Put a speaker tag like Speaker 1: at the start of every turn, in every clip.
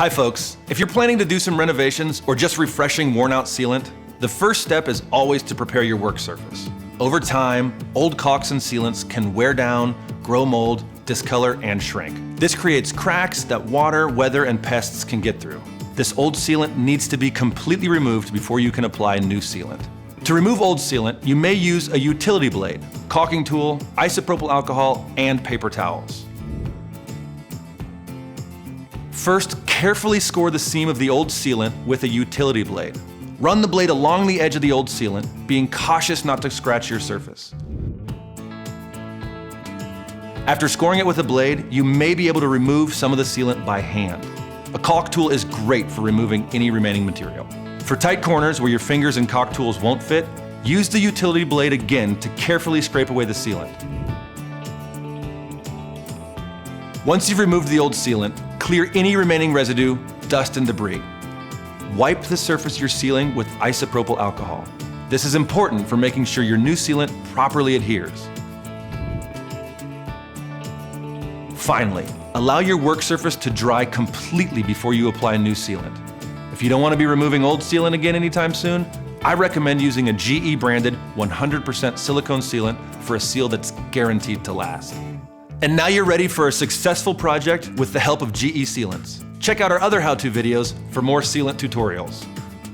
Speaker 1: Hi folks, if you're planning to do some renovations or just refreshing worn out sealant, the first step is always to prepare your work surface. Over time, old caulks and sealants can wear down, grow mold, discolor, and shrink. This creates cracks that water, weather, and pests can get through. This old sealant needs to be completely removed before you can apply new sealant. To remove old sealant, you may use a utility blade, caulking tool, isopropyl alcohol, and paper towels. First, carefully score the seam of the old sealant with a utility blade. Run the blade along the edge of the old sealant, being cautious not to scratch your surface. After scoring it with a blade, you may be able to remove some of the sealant by hand. A caulk tool is great for removing any remaining material. For tight corners where your fingers and caulk tools won't fit, use the utility blade again to carefully scrape away the sealant. Once you've removed the old sealant, clear any remaining residue, dust, and debris. Wipe the surface you're sealing with isopropyl alcohol. This is important for making sure your new sealant properly adheres. Finally, allow your work surface to dry completely before you apply new sealant. If you don't want to be removing old sealant again anytime soon, I recommend using a GE branded 100% silicone sealant for a seal that's guaranteed to last. And now you're ready for a successful project with the help of GE Sealants. Check out our other how-to videos for more sealant tutorials.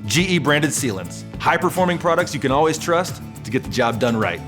Speaker 1: GE branded sealants, high-performing products you can always trust to get the job done right.